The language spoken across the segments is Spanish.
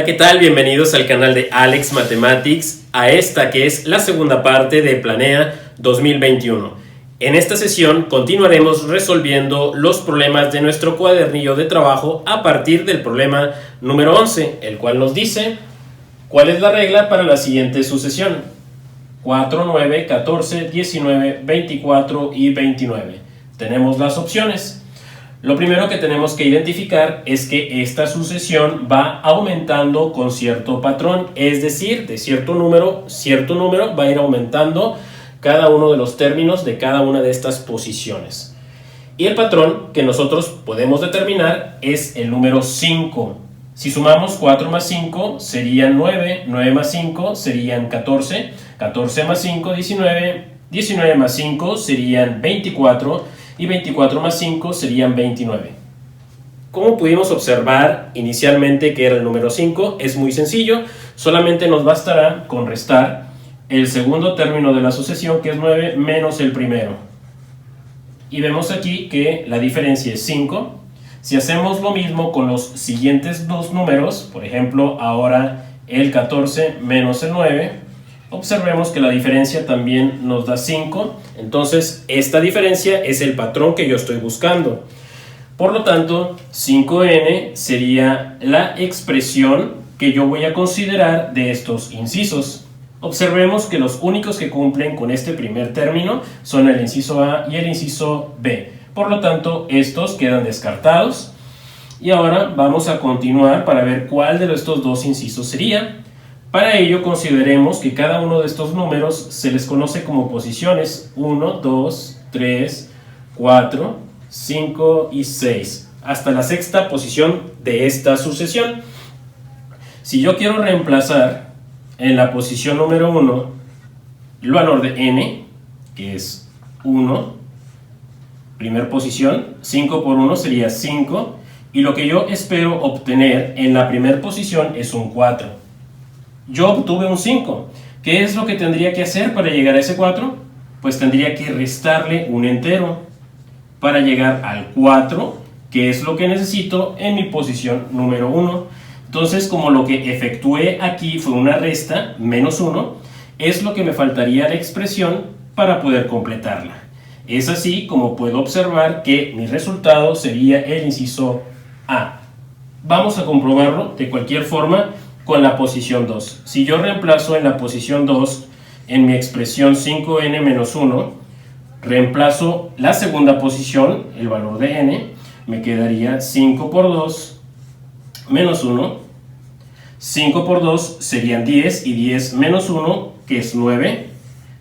Hola, ¿qué tal? Bienvenidos al canal de Alex Mathematics, a esta que es la segunda parte de Planea 2021. En esta sesión continuaremos resolviendo los problemas de nuestro cuadernillo de trabajo a partir del problema número 11, el cual nos dice ¿cuál es la regla para la siguiente sucesión? 4, 9, 14, 19, 24 y 29. Tenemos las opciones. Lo primero que tenemos que identificar es que esta sucesión va aumentando con cierto patrón, es decir, de cierto número va a ir aumentando cada uno de los términos de cada una de estas posiciones. Y el patrón que nosotros podemos determinar es el número 5. Si sumamos 4 más 5 serían 9, 9 más 5 serían 14, 14 más 5, 19, 19 más 5 serían 24, y 24 más 5 serían 29. Como pudimos observar inicialmente que era el número 5, es muy sencillo, solamente nos bastará con restar el segundo término de la sucesión, que es 9, menos el primero. Y vemos aquí que la diferencia es 5. Si hacemos lo mismo con los siguientes dos números, por ejemplo, ahora el 14 menos el 9, observemos que la diferencia también nos da 5, entonces esta diferencia es el patrón que yo estoy buscando. Por lo tanto, 5n sería la expresión que yo voy a considerar de estos incisos. Observemos que los únicos que cumplen con este primer término son el inciso A y el inciso B. Por lo tanto, estos quedan descartados. Y ahora vamos a continuar para ver cuál de estos dos incisos sería. Para ello consideremos que cada uno de estos números se les conoce como posiciones 1, 2, 3, 4, 5 y 6, hasta la sexta posición de esta sucesión. Si yo quiero reemplazar en la posición número 1 el valor de n, que es 1, primera posición, 5 por 1 sería 5, y lo que yo espero obtener en la primera posición es un 4. Yo obtuve un 5. ¿Qué es lo que tendría que hacer para llegar a ese 4? Pues tendría que restarle un entero para llegar al 4, que es lo que necesito en mi posición número 1. Entonces, como lo que efectué aquí fue una resta, menos 1, es lo que me faltaría la expresión para poder completarla. Es así como puedo observar que mi resultado sería el inciso A. Vamos a comprobarlo de cualquier forma con la posición 2. Si yo reemplazo en la posición 2, en mi expresión 5n menos 1, reemplazo la segunda posición, el valor de n, me quedaría 5 por 2 menos 1. 5 por 2 serían 10 y 10 menos 1, que es 9.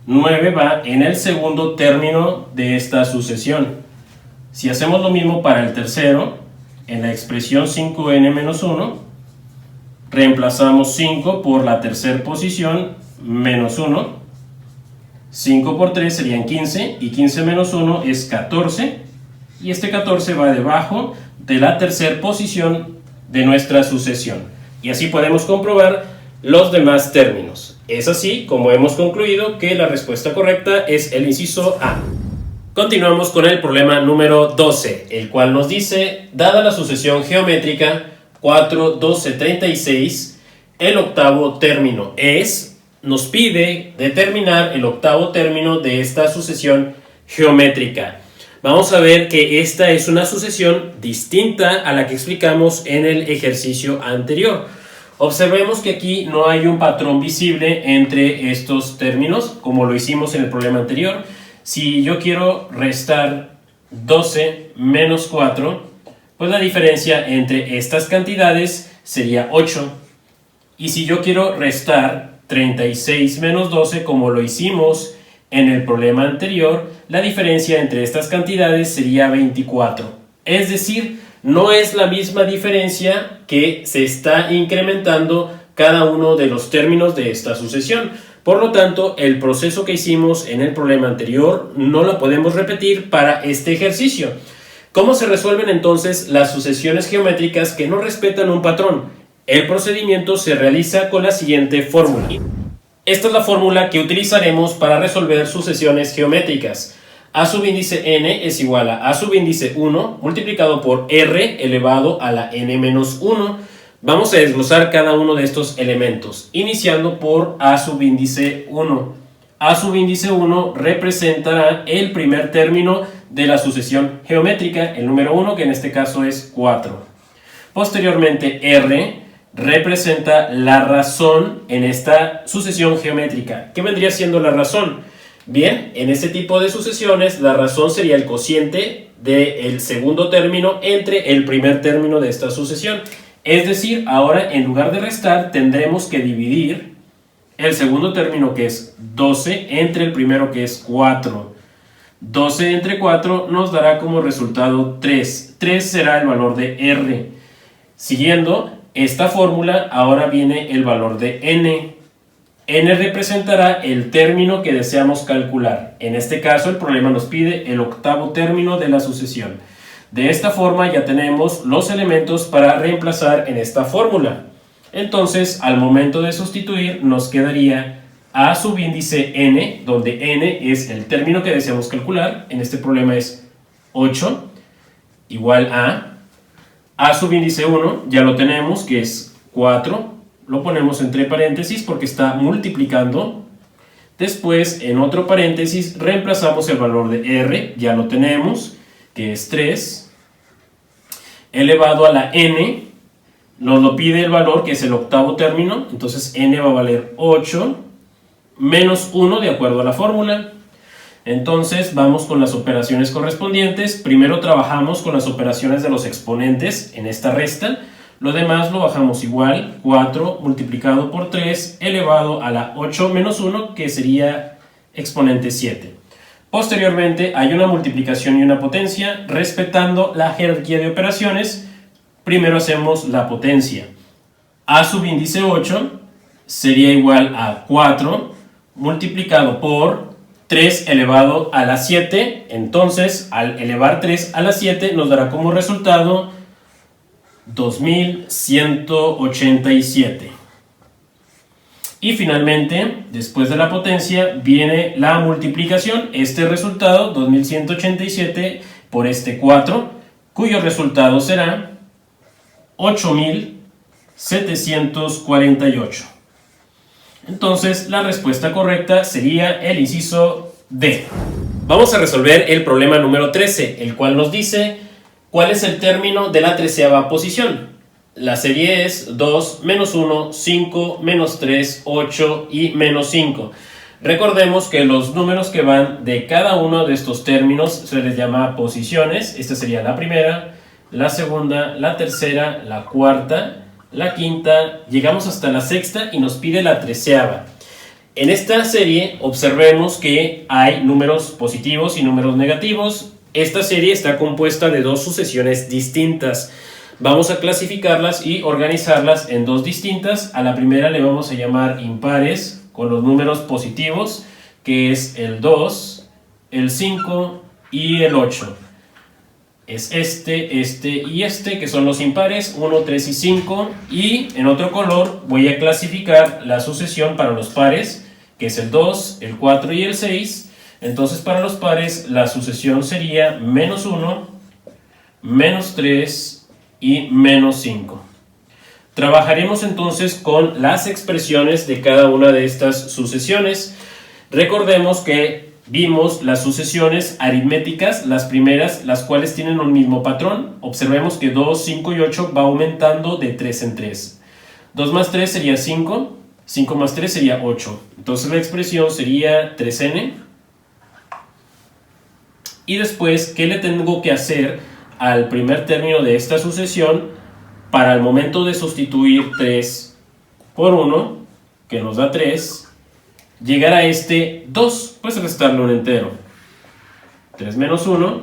9 va en el segundo término de esta sucesión. Si hacemos lo mismo para el tercero, en la expresión 5n menos 1, reemplazamos 5 por la tercera posición, menos 1. 5 por 3 serían 15, y 15 menos 1 es 14. Y este 14 va debajo de la tercera posición de nuestra sucesión. Y así podemos comprobar los demás términos. Es así como hemos concluido que la respuesta correcta es el inciso A. Continuamos con el problema número 12, el cual nos dice, dada la sucesión geométrica 4, 12, 36, el octavo término nos pide determinar el octavo término de esta sucesión geométrica. Vamos a ver que esta es una sucesión distinta a la que explicamos en el ejercicio anterior. Observemos que aquí no hay un patrón visible entre estos términos, como lo hicimos en el problema anterior. Si yo quiero restar 12 menos 4, pues la diferencia entre estas cantidades sería 8. Y si yo quiero restar 36 menos 12, como lo hicimos en el problema anterior, la diferencia entre estas cantidades sería 24. Es decir, no es la misma diferencia que se está incrementando cada uno de los términos de esta sucesión. Por lo tanto, el proceso que hicimos en el problema anterior no lo podemos repetir para este ejercicio. ¿Cómo se resuelven entonces las sucesiones geométricas que no respetan un patrón? El procedimiento se realiza con la siguiente fórmula. Esta es la fórmula que utilizaremos para resolver sucesiones geométricas. A subíndice n es igual a subíndice 1 multiplicado por r elevado a la n menos 1 Vamos a desglosar cada uno de estos elementos, iniciando por A subíndice 1. A subíndice 1 representará el primer término de la sucesión geométrica, el número 1, que en este caso es 4. Posteriormente, R representa la razón en esta sucesión geométrica. ¿Qué vendría siendo la razón? Bien, en este tipo de sucesiones, la razón sería el cociente del segundo término entre el primer término de esta sucesión. Es decir, ahora en lugar de restar, tendremos que dividir el segundo término, que es 12, entre el primero, que es 4. 12 entre 4 nos dará como resultado 3. 3 será el valor de R. Siguiendo esta fórmula, ahora viene el valor de N. N representará el término que deseamos calcular. En este caso, el problema nos pide el octavo término de la sucesión. De esta forma ya tenemos los elementos para reemplazar en esta fórmula. Entonces, al momento de sustituir, nos quedaría A subíndice N, donde N es el término que deseamos calcular. En este problema es 8, igual A subíndice 1, ya lo tenemos, que es 4. Lo ponemos entre paréntesis porque está multiplicando. Después, en otro paréntesis, reemplazamos el valor de R, ya lo tenemos, que es 3, elevado a la N, nos lo pide el valor, que es el octavo término, entonces N va a valer 8, menos 1 de acuerdo a la fórmula. Entonces vamos con las operaciones correspondientes. Primero trabajamos con las operaciones de los exponentes en esta resta. Lo demás lo bajamos igual, 4 multiplicado por 3 elevado a la 8 menos 1, que sería exponente 7. Posteriormente hay una multiplicación y una potencia. Respetando la jerarquía de operaciones, primero hacemos la potencia. A subíndice 8 sería igual a 4 multiplicado por 3 elevado a la 7. Entonces, al elevar 3 a la 7 nos dará como resultado 2187. Y finalmente, después de la potencia, viene la multiplicación. Este resultado, 2187 por este 4, cuyo resultado será 8748. Entonces, la respuesta correcta sería el inciso D. Vamos a resolver el problema número 13, el cual nos dice cuál es el término de la 13ª posición. La serie es 2, menos 1, 5, menos 3, 8 y menos 5. Recordemos que los números que van de cada uno de estos términos se les llama posiciones. Esta sería la primera, la segunda, la tercera, la cuarta, la quinta, llegamos hasta la sexta y nos pide la 13ª. En esta serie observemos que hay números positivos y números negativos. Esta serie está compuesta de dos sucesiones distintas. Vamos a clasificarlas y organizarlas en dos distintas. A la primera le vamos a llamar impares con los números positivos, que es el 2, el 5 y el 8. Es este y este, que son los impares, 1, 3 y 5. Y en otro color voy a clasificar la sucesión para los pares, que es el 2, el 4 y el 6. Entonces, para los pares la sucesión sería menos 1, menos 3 y menos 5. Trabajaremos entonces con las expresiones de cada una de estas sucesiones. Recordemos que vimos las sucesiones aritméticas, las primeras, las cuales tienen un mismo patrón. Observemos que 2, 5 y 8 va aumentando de 3 en 3. 2 más 3 sería 5, 5 más 3 sería 8. Entonces la expresión sería 3n. Y después, ¿qué le tengo que hacer al primer término de esta sucesión para el momento de sustituir 3 por 1, que nos da 3, llegar a este 2, pues restarle un entero? 3 menos 1,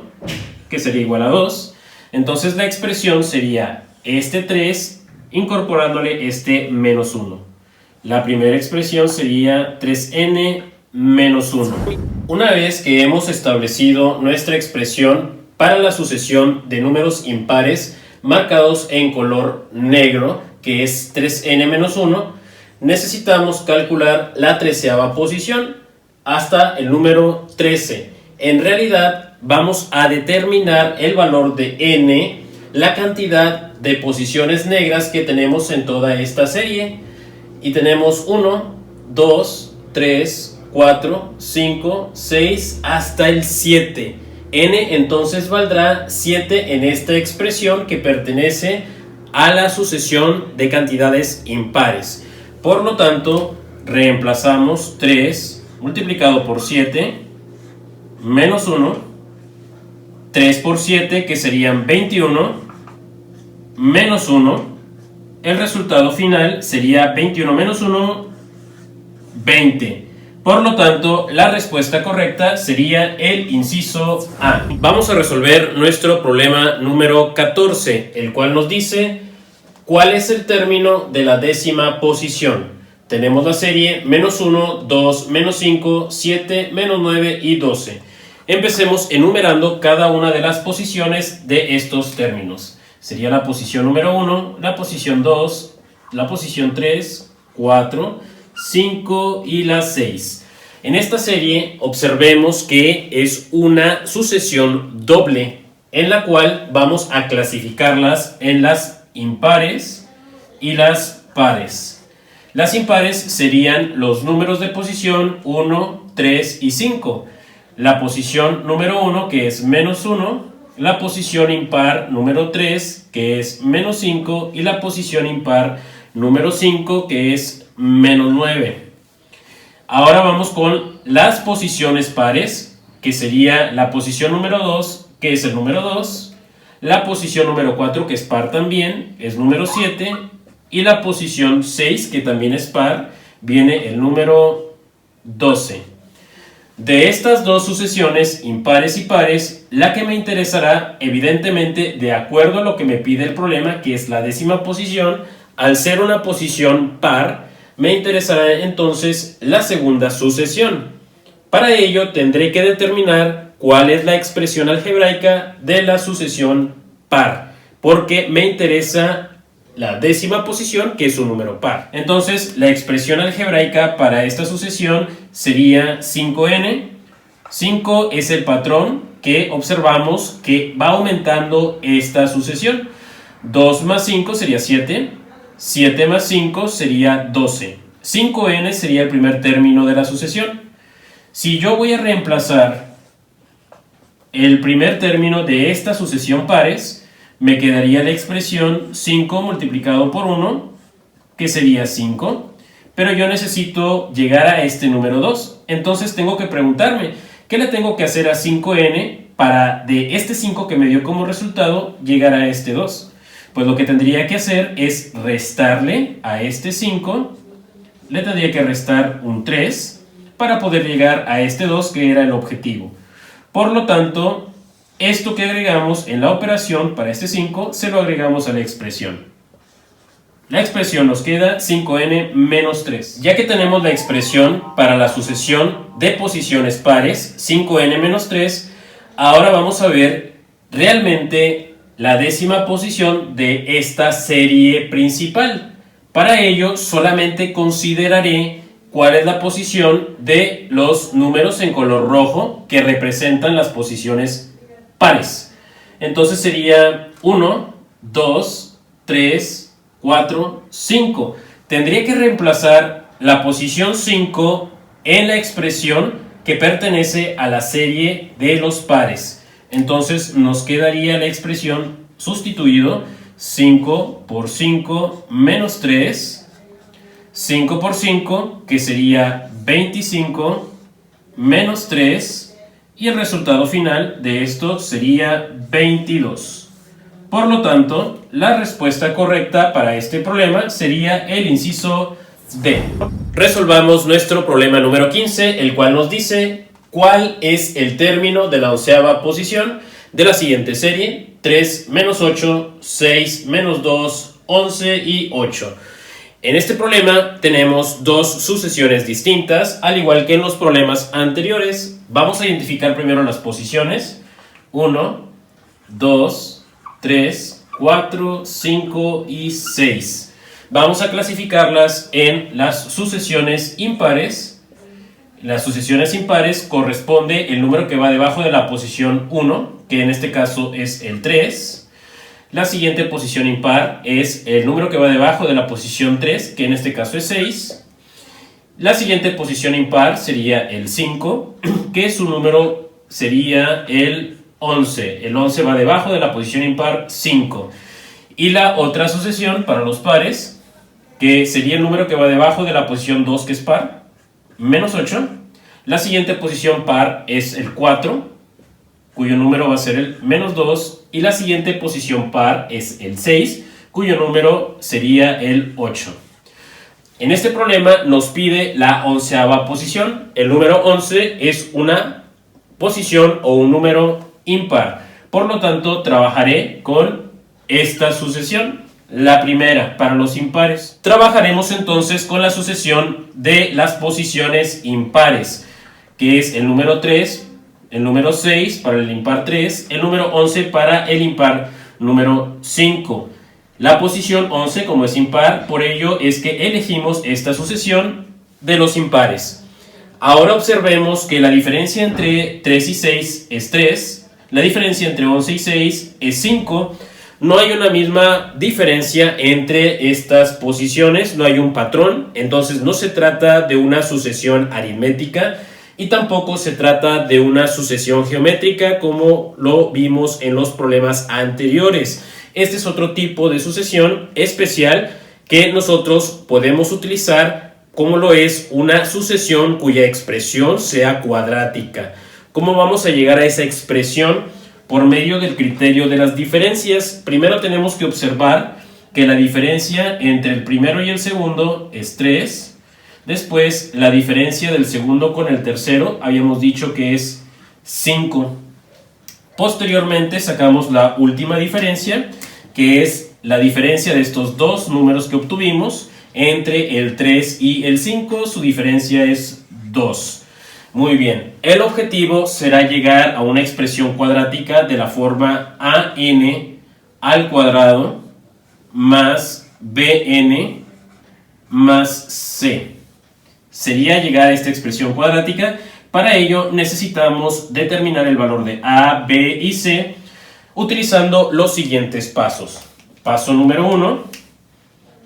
que sería igual a 2. Entonces la expresión sería este 3 incorporándole este menos 1. La primera expresión sería 3n menos 1. Una vez que hemos establecido nuestra expresión para la sucesión de números impares marcados en color negro, que es 3n menos 1, necesitamos calcular la 13ª posición hasta el número 13. En realidad vamos a determinar el valor de n la cantidad de posiciones negras que tenemos en toda esta serie. Y tenemos 1, 2, 3, 4, 5, 6, hasta el 7. N entonces valdrá 7 en esta expresión que pertenece a la sucesión de cantidades impares. Por lo tanto, reemplazamos 3 multiplicado por 7 menos 1, 3 por 7 que serían 21, menos 1. El resultado final sería 21 menos 1, 20. Por lo tanto, la respuesta correcta sería el inciso A. Vamos a resolver nuestro problema número 14, el cual nos dice ¿cuál es el término de la décima posición? Tenemos la serie menos 1, 2, menos 5, 7, menos 9 y 12. Empecemos enumerando cada una de las posiciones de estos términos. Sería la posición número 1, la posición 2, la posición 3, 4, 5 y la 6. En esta serie observemos que es una sucesión doble en la cual vamos a clasificarlas en las impares y las pares. Las impares serían los números de posición 1, 3 y 5. La posición número 1 que es menos 1, la posición impar número 3 que es menos 5 y la posición impar número 5 que es menos 9. Ahora vamos con las posiciones pares, que sería la posición número 2 que es el número 2, la posición número 4 que es par también, es número 7, y la posición 6 que también es par, viene el número 12. De estas dos sucesiones, impares y pares, la que me interesará, evidentemente, de acuerdo a lo que me pide el problema, que es la décima posición, al ser una posición par, me interesará entonces la segunda sucesión. Para ello tendré que determinar cuál es la expresión algebraica de la sucesión par, porque me interesa la décima posición, que es un número par. Entonces, la expresión algebraica para esta sucesión sería 5n. 5 es el patrón que observamos que va aumentando esta sucesión. 2 más 5 sería 7. 7 más 5 sería 12. 5n sería el primer término de la sucesión. Si yo voy a reemplazar el primer término de esta sucesión pares, me quedaría la expresión 5 multiplicado por 1, que sería 5. Pero yo necesito llegar a este número 2. Entonces tengo que preguntarme, ¿qué le tengo que hacer a 5n para de este 5 que me dio como resultado llegar a este 2? Pues lo que tendría que hacer es restarle a este 5, le tendría que restar un 3 para poder llegar a este 2 que era el objetivo. Por lo tanto, esto que agregamos en la operación para este 5 se lo agregamos a la expresión. La expresión nos queda 5n menos 3. Ya que tenemos la expresión para la sucesión de posiciones pares, 5n menos 3, ahora vamos a ver realmente la décima posición de esta serie principal. Para ello solamente consideraré cuál es la posición de los números en color rojo que representan las posiciones pares. Entonces sería 1, 2, 3, 4, 5. Tendría que reemplazar la posición 5 en la expresión que pertenece a la serie de los pares. Entonces nos quedaría la expresión sustituido 5 por 5 menos 3, 5 por 5 que sería 25 menos 3, y el resultado final de esto sería 22. Por lo tanto, la respuesta correcta para este problema sería el inciso D. Resolvamos nuestro problema número 15, el cual nos dice cuál es el término de la 11ª posición de la siguiente serie: 3 menos 8, 6 menos 2, 11 y 8. En este problema tenemos dos sucesiones distintas, al igual que en los problemas anteriores. Vamos a identificar primero las posiciones: 1, 2, 3, 4, 5 y 6. Vamos a clasificarlas en las sucesiones impares. Las sucesiones impares corresponde el número que va debajo de la posición 1, que en este caso es el 3. La siguiente posición impar es el número que va debajo de la posición 3, que en este caso es 6. La siguiente posición impar sería el 5, que su número sería el 11. El 11 va debajo de la posición impar 5. Y la otra sucesión para los pares, que sería el número que va debajo de la posición 2, que es par, menos 8. La siguiente posición par es el 4, cuyo número va a ser el menos 2. Y la siguiente posición par es el 6, cuyo número sería el 8. En este problema nos pide la 11ª posición. El número 11 es una posición o un número impar. Por lo tanto, trabajaré con esta sucesión, la primera para los impares. Trabajaremos entonces con la sucesión de las posiciones impares, que es el número 3, el número 6 para el impar 3, el número 11 para el impar número 5. La posición 11, como es impar, por ello es que elegimos esta sucesión de los impares. Ahora observemos que la diferencia entre 3 y 6 es 3, la diferencia entre 11 y 6 es 5. No hay una misma diferencia entre estas posiciones, no hay un patrón, entonces no se trata de una sucesión aritmética y tampoco se trata de una sucesión geométrica como lo vimos en los problemas anteriores. Este es otro tipo de sucesión especial que nosotros podemos utilizar, como lo es una sucesión cuya expresión sea cuadrática. ¿Cómo vamos a llegar a esa expresión? Por medio del criterio de las diferencias. Primero tenemos que observar que la diferencia entre el primero y el segundo es 3. Después, la diferencia del segundo con el tercero, habíamos dicho que es 5. Posteriormente sacamos la última diferencia, que es la diferencia de estos dos números que obtuvimos entre el 3 y el 5. Su diferencia es 2. Muy bien, el objetivo será llegar a una expresión cuadrática de la forma an al cuadrado más bn más c. Sería llegar a esta expresión cuadrática. Para ello necesitamos determinar el valor de a, b y c utilizando los siguientes pasos. Paso número 1.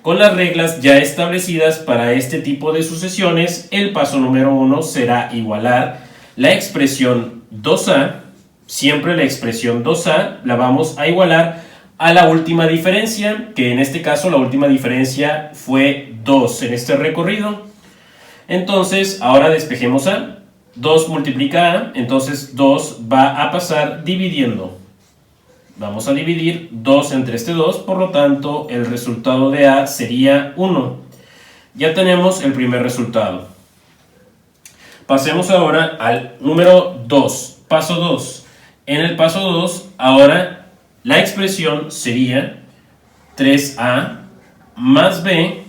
Con las reglas ya establecidas para este tipo de sucesiones, el paso número 1 será igualar la expresión 2a. Siempre la expresión 2a la vamos a igualar a la última diferencia, que en este caso la última diferencia fue 2 en este recorrido. Entonces, ahora despejemos a. 2 multiplica a, entonces 2 va a pasar dividiendo. Vamos a dividir 2 entre este 2, por lo tanto el resultado de a sería 1. Ya tenemos el primer resultado. Pasemos ahora al número 2, paso 2. En el paso 2, ahora la expresión sería 3a más b,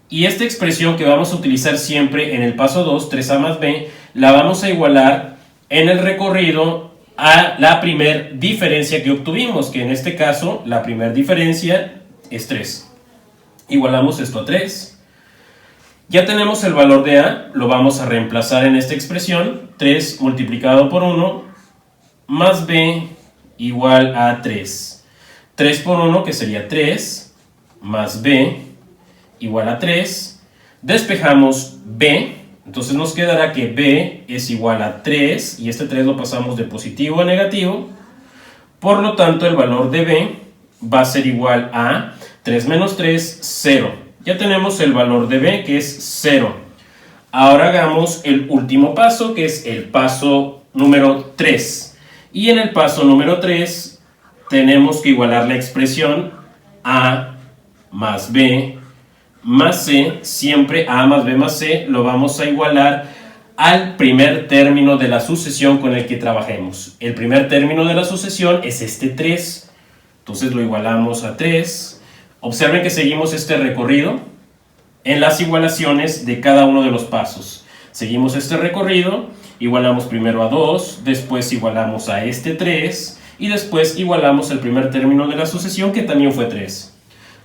y esta expresión que vamos a utilizar siempre en el paso 2, 3a más b, la vamos a igualar en el recorrido a la primer diferencia que obtuvimos, que en este caso la primera diferencia es 3. Igualamos esto a 3. Ya tenemos el valor de a, lo vamos a reemplazar en esta expresión. 3 multiplicado por 1 más b igual a 3. 3 por 1, que sería 3, más b igual a 3. Despejamos b. Entonces nos quedará que b es igual a 3, y este 3 lo pasamos de positivo a negativo. Por lo tanto, el valor de b va a ser igual a 3 menos 3, 0. Ya tenemos el valor de b, que es 0. Ahora hagamos el último paso, que es el paso número 3. Y en el paso número 3 tenemos que igualar la expresión a más b más c. Siempre a más b más c lo vamos a igualar al primer término de la sucesión con el que trabajemos. El primer término de la sucesión es este 3, entonces lo igualamos a 3. Observen que seguimos este recorrido en las igualaciones de cada uno de los pasos. Seguimos este recorrido, igualamos primero a 2, después igualamos a este 3 y después igualamos el primer término de la sucesión, que también fue 3.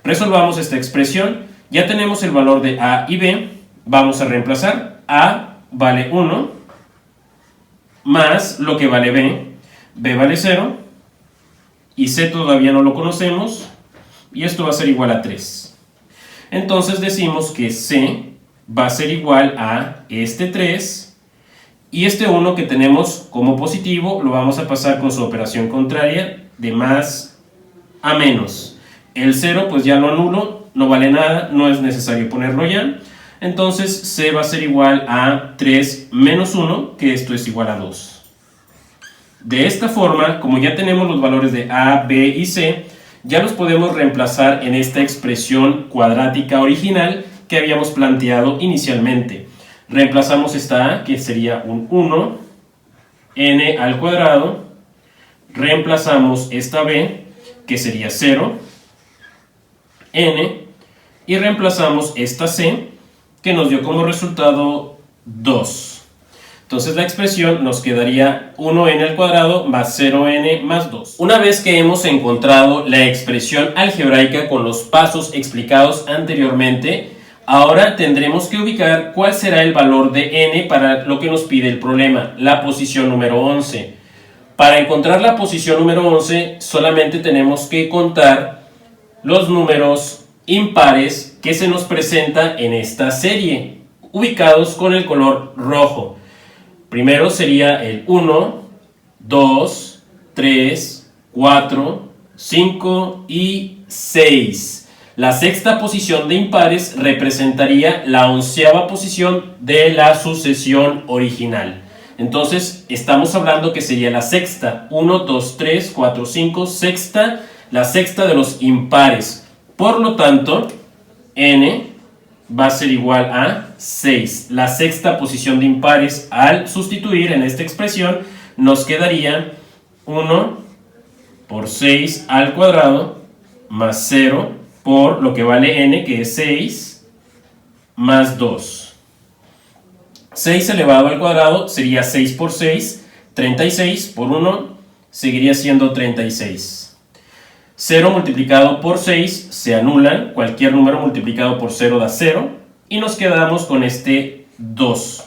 Resolvamos esta expresión. Ya tenemos el valor de a y b. Vamos a reemplazar. A vale 1 más lo que vale b. B vale 0. y C todavía no lo conocemos, y esto va a ser igual a 3. Entonces decimos que C va a ser igual a este 3, y este 1 que tenemos como positivo lo vamos a pasar con su operación contraria de más a menos. El 0 pues ya lo anulo, no vale nada, no es necesario ponerlo ya. Entonces C va a ser igual a 3 menos 1, que esto es igual a 2. De esta forma, como ya tenemos los valores de A, B y C, ya los podemos reemplazar en esta expresión cuadrática original que habíamos planteado inicialmente. Reemplazamos esta A, que sería un 1, n al cuadrado. Reemplazamos esta B, que sería 0, n. Y reemplazamos esta C, que nos dio como resultado 2. Entonces la expresión nos quedaría 1n al cuadrado más 0n más 2. Una vez que hemos encontrado la expresión algebraica con los pasos explicados anteriormente, ahora tendremos que ubicar cuál será el valor de n para lo que nos pide el problema, la posición número 11. Para encontrar la posición número 11 solamente tenemos que contar los números impares que se nos presenta en esta serie, ubicados con el color rojo. Primero sería el 1, 2, 3, 4, 5 y 6. La sexta posición de impares representaría la 11ª posición de la sucesión original. Entonces estamos hablando que sería la sexta, 1, 2, 3, 4, 5, sexta, la sexta de los impares. Por lo tanto, n va a ser igual a 6. La sexta posición de impares, al sustituir en esta expresión, nos quedaría 1 por 6 al cuadrado más 0 por lo que vale n, que es 6, más 2. 6 elevado al cuadrado sería 6 por 6, 36 por 1, seguiría siendo 36. 0 multiplicado por 6 se anulan, cualquier número multiplicado por 0 da 0, y nos quedamos con este 2.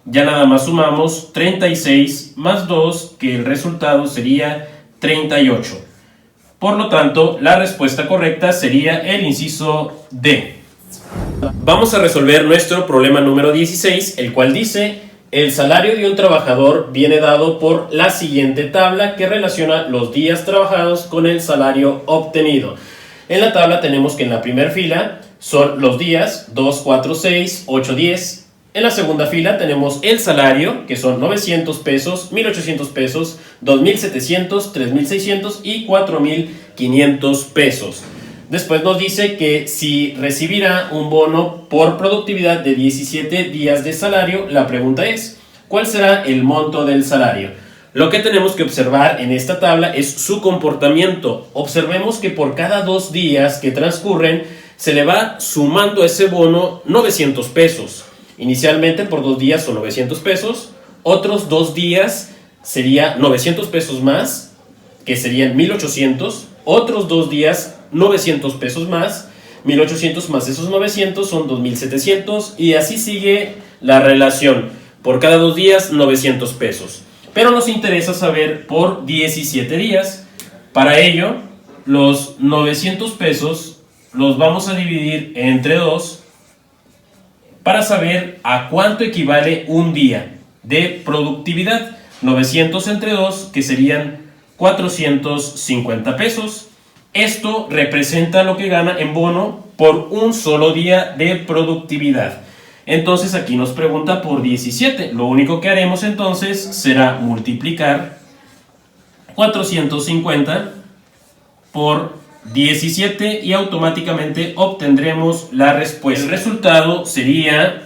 Ya nada más sumamos 36 más 2, que el resultado sería 38. Por lo tanto, la respuesta correcta sería el inciso D. Vamos a resolver nuestro problema número 16, el cual dice: el salario de un trabajador viene dado por la siguiente tabla que relaciona los días trabajados con el salario obtenido. En la tabla tenemos que en la primera fila son los días 2, 4, 6, 8, 10. En la segunda fila tenemos el salario, que son 900 pesos, 1800 pesos, 2700, 3600 y 4500 pesos. Después nos dice que si recibirá un bono por productividad de 17 días de salario, la pregunta es: ¿cuál será el monto del salario? Lo que tenemos que observar en esta tabla es su comportamiento. Observemos que por cada 2 días que transcurren se le va sumando ese bono 900 pesos. Inicialmente por 2 días son 900 pesos, otros 2 días sería 900 pesos más, que serían 1800, otros 2 días 900 pesos más, 1800 más esos 900 son 2700, y así sigue la relación. Por cada 2 días 900 pesos. Pero nos interesa saber por 17 días. Para ello, los 900 pesos los vamos a dividir entre 2 para saber a cuánto equivale un día de productividad. 900 entre 2, que serían 450 pesos. Esto representa lo que gana en bono por un solo día de productividad. Entonces aquí nos pregunta por 17. Lo único que haremos entonces será multiplicar 450 por 17 y automáticamente obtendremos la respuesta. El resultado sería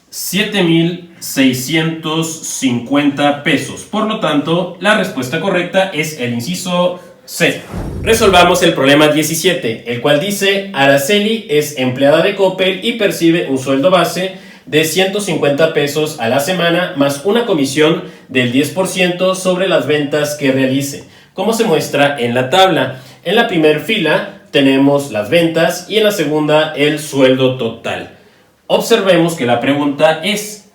7,650 pesos. Por lo tanto, la respuesta correcta es el inciso C. Resolvamos el problema 17, el cual dice: Araceli es empleada de Coppel y percibe un sueldo base de 150 pesos a la semana más una comisión del 10% sobre las ventas que realice, como se muestra en la tabla. En la primera fila tenemos las ventas y en la segunda el sueldo total. Observemos que la pregunta es: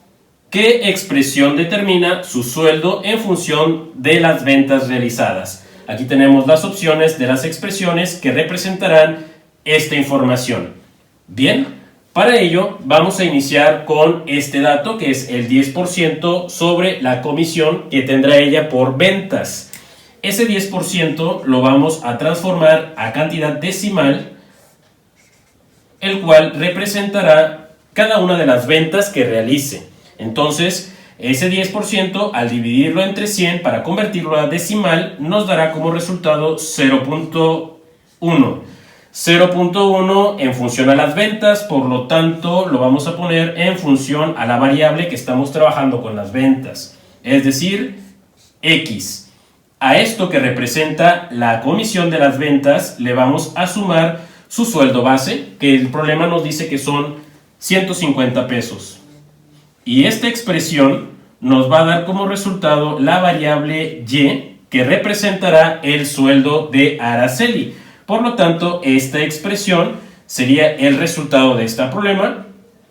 ¿qué expresión determina su sueldo en función de las ventas realizadas? Aquí tenemos las opciones de las expresiones que representarán esta información. Bien, para ello vamos a iniciar con este dato que es el 10% sobre la comisión que tendrá ella por ventas. Ese 10% lo vamos a transformar a cantidad decimal, el cual representará cada una de las ventas que realice. Entonces, ese 10% al dividirlo entre 100 para convertirlo a decimal nos dará como resultado 0.1. 0.1 en función a las ventas, por lo tanto lo vamos a poner en función a la variable que estamos trabajando con las ventas, es decir, X. A esto que representa la comisión de las ventas le vamos a sumar su sueldo base, que el problema nos dice que son 150 pesos. Y esta expresión nos va a dar como resultado la variable Y, que representará el sueldo de Araceli. Por lo tanto, esta expresión sería el resultado de este problema,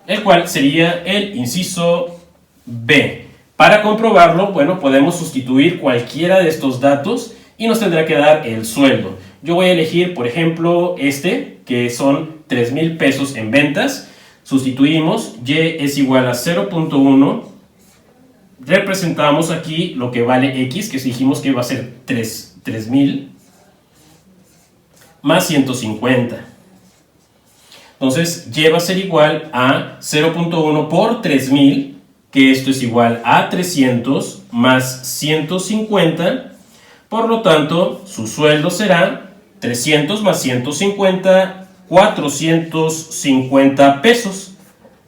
el cual sería el inciso B. Para comprobarlo, bueno, podemos sustituir cualquiera de estos datos y nos tendrá que dar el sueldo. Yo voy a elegir, por ejemplo, que son 3,000 pesos en ventas. Sustituimos, Y es igual a 0.1. Representamos aquí lo que vale X, que dijimos que va a ser 3,000 más 150. Entonces, Y va a ser igual a 0.1 por 3,000, que esto es igual a 300 más 150. Por lo tanto, su sueldo será 300 más 150, 450 pesos.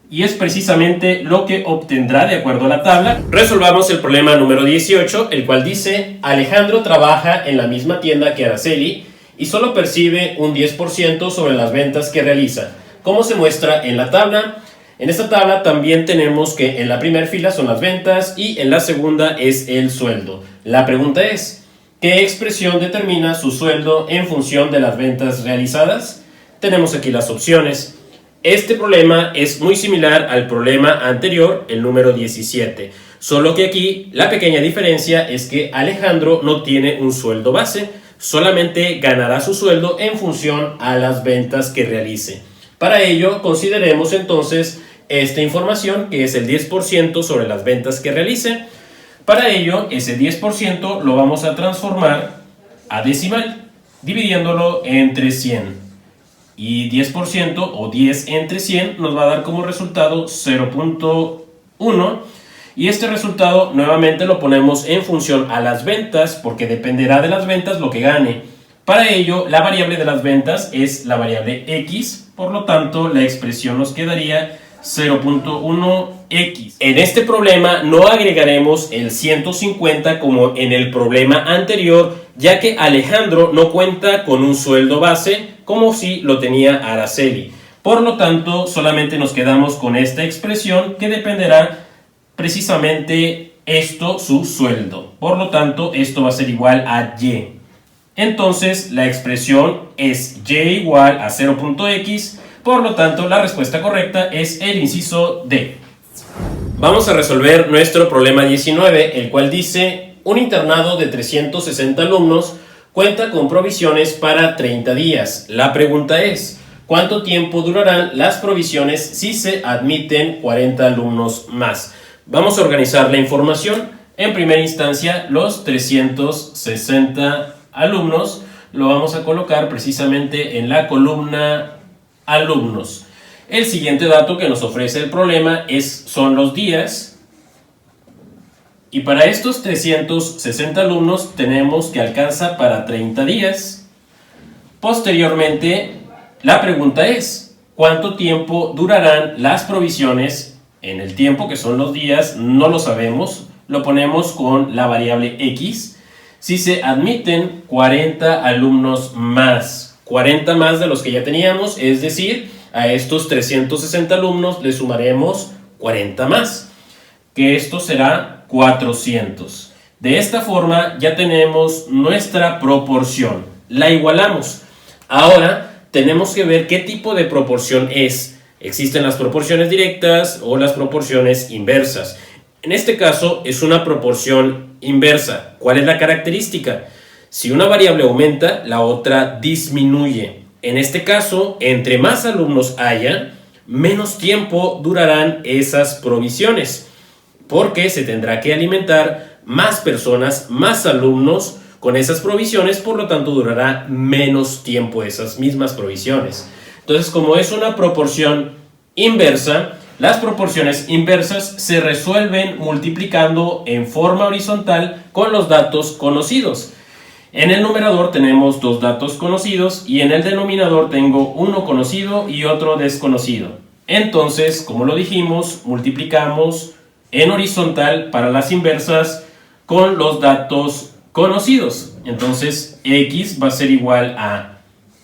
Y es precisamente lo que obtendrá de acuerdo a la tabla. Resolvamos el problema número 18, el cual dice: Alejandro trabaja en la misma tienda que Araceli y solo percibe un 10% sobre las ventas que realiza. ¿Cómo se muestra en la tabla? En esta tabla también tenemos que en la primera fila son las ventas y en la segunda es el sueldo. La pregunta es: ¿qué expresión determina su sueldo en función de las ventas realizadas? Tenemos aquí las opciones. Este problema es muy similar al problema anterior, el número 17, solo que aquí la pequeña diferencia es que Alejandro no tiene un sueldo base, solamente ganará su sueldo en función a las ventas que realice. Para ello, consideremos entonces esta información, que es el 10% sobre las ventas que realice. Para ello, ese 10% lo vamos a transformar a decimal, dividiéndolo entre 100. Y 10% o 10 entre 100 nos va a dar como resultado 0.1. Y este resultado nuevamente lo ponemos en función a las ventas, porque dependerá de las ventas lo que gane. Para ello, la variable de las ventas es la variable X, por lo tanto la expresión nos quedaría 0.1x. En este problema no agregaremos el 150 como en el problema anterior, ya que Alejandro no cuenta con un sueldo base como si lo tenía Araceli. Por lo tanto, solamente nos quedamos con esta expresión que dependerá precisamente su sueldo. Por lo tanto, esto va a ser igual a Y. Entonces, la expresión es Y igual a 0.x. Por lo tanto, la respuesta correcta es el inciso D. Vamos a resolver nuestro problema 19, el cual dice: un internado de 360 alumnos cuenta con provisiones para 30 días. La pregunta es: ¿cuánto tiempo durarán las provisiones si se admiten 40 alumnos más? Vamos a organizar la información. En primera instancia, los 360 alumnos lo vamos a colocar precisamente en la columna alumnos. El siguiente dato que nos ofrece el problema son los días. Y para estos 360 alumnos tenemos que alcanza para 30 días. Posteriormente, la pregunta es: ¿cuánto tiempo durarán las provisiones? En el tiempo, que son los días, no lo sabemos. Lo ponemos con la variable X. Si se admiten 40 alumnos más, 40 más de los que ya teníamos, es decir, a estos 360 alumnos le sumaremos 40 más, que esto será 400. De esta forma ya tenemos nuestra proporción, la igualamos. Ahora tenemos que ver qué tipo de proporción es. Existen las proporciones directas o las proporciones inversas. En este caso es una proporción inversa. ¿Cuál es la característica? Si una variable aumenta, la otra disminuye. En este caso, entre más alumnos haya, menos tiempo durarán esas provisiones, porque se tendrá que alimentar más personas, más alumnos con esas provisiones, por lo tanto durará menos tiempo esas mismas provisiones. Entonces, como es una proporción inversa, las proporciones inversas se resuelven multiplicando en forma horizontal con los datos conocidos. En el numerador tenemos dos datos conocidos y en el denominador tengo uno conocido y otro desconocido. Entonces, como lo dijimos, multiplicamos en horizontal para las inversas con los datos conocidos. Entonces, x va a ser igual a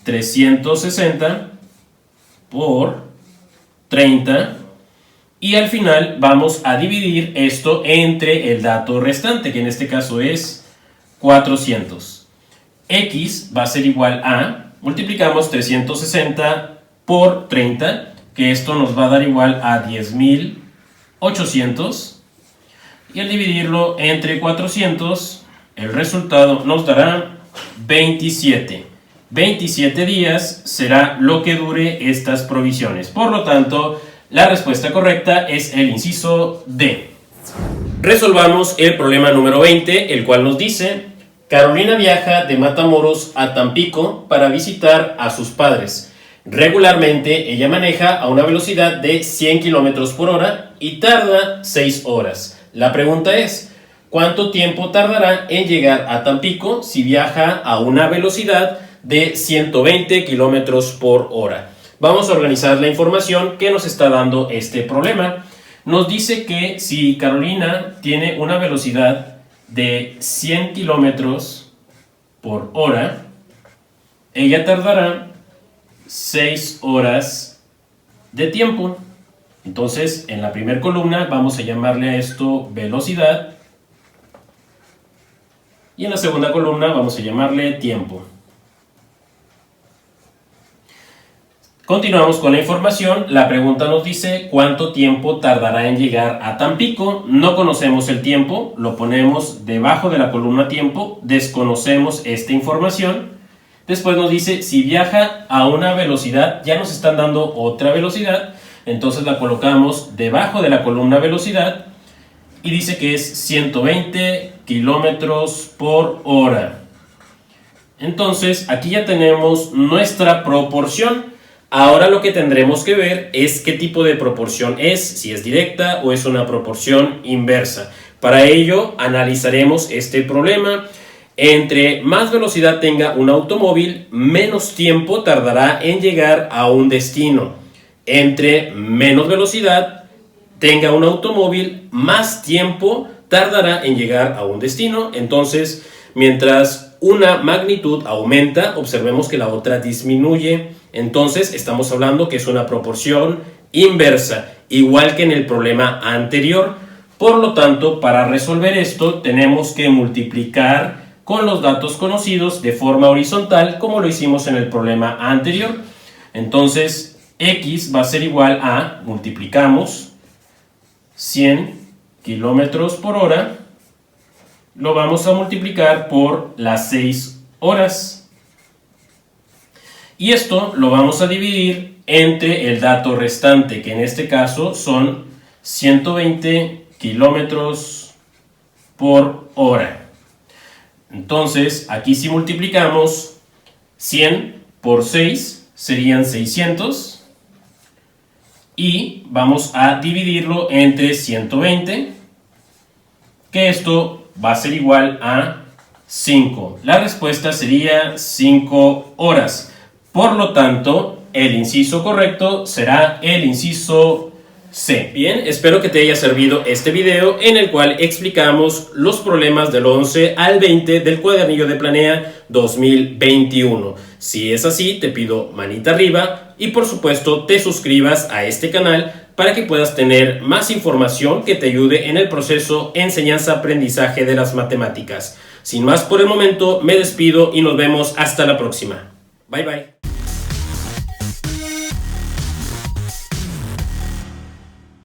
360 por 30 y al final vamos a dividir esto entre el dato restante, que en este caso es 400. X va a ser igual a, multiplicamos 360 por 30, que esto nos va a dar igual a 10.800, y al dividirlo entre 400, el resultado nos dará 27. 27 días será lo que dure estas provisiones. Por lo tanto, la respuesta correcta es el inciso D. Resolvamos el problema número 20, el cual nos dice: Carolina viaja de Matamoros a Tampico para visitar a sus padres. Regularmente ella maneja a una velocidad de 100 km por hora y tarda 6 horas. La pregunta es, ¿cuánto tiempo tardará en llegar a Tampico si viaja a una velocidad de 120 km por hora? Vamos a organizar la información que nos está dando este problema. Nos dice que si Carolina tiene una velocidad de 100 kilómetros por hora, ella tardará 6 horas de tiempo. Entonces, en la primera columna vamos a llamarle a esto velocidad y en la segunda columna vamos a llamarle tiempo. Continuamos con la información. La pregunta nos dice cuánto tiempo tardará en llegar a Tampico. No conocemos el tiempo, lo ponemos debajo de la columna tiempo, desconocemos esta información. Después nos dice si viaja a una velocidad, ya nos están dando otra velocidad, entonces la colocamos debajo de la columna velocidad y dice que es 120 kilómetros por hora. Entonces aquí ya tenemos nuestra proporción. Ahora lo que tendremos que ver es qué tipo de proporción es, si es directa o es una proporción inversa. Para ello analizaremos este problema. Entre más velocidad tenga un automóvil, menos tiempo tardará en llegar a un destino. Entre menos velocidad tenga un automóvil, más tiempo tardará en llegar a un destino. Entonces, mientras una magnitud aumenta, observemos que la otra disminuye. Entonces estamos hablando que es una proporción inversa, igual que en el problema anterior. Por lo tanto, para resolver esto tenemos que multiplicar con los datos conocidos de forma horizontal, como lo hicimos en el problema anterior. Entonces, x va a ser igual a, multiplicamos 100 kilómetros por hora, lo vamos a multiplicar por las 6 horas. Y esto lo vamos a dividir entre el dato restante, que en este caso son 120 kilómetros por hora. Entonces, aquí si multiplicamos 100 por 6 serían 600. Y vamos a dividirlo entre 120, que esto va a ser igual a 5. La respuesta sería 5 horas. Por lo tanto, el inciso correcto será el inciso C. Bien, espero que te haya servido este video en el cual explicamos los problemas del 11 al 20 del cuadernillo de Planea 2021. Si es así, te pido manita arriba y por supuesto te suscribas a este canal para que puedas tener más información que te ayude en el proceso enseñanza-aprendizaje de las matemáticas. Sin más por el momento, me despido y nos vemos hasta la próxima. Bye bye.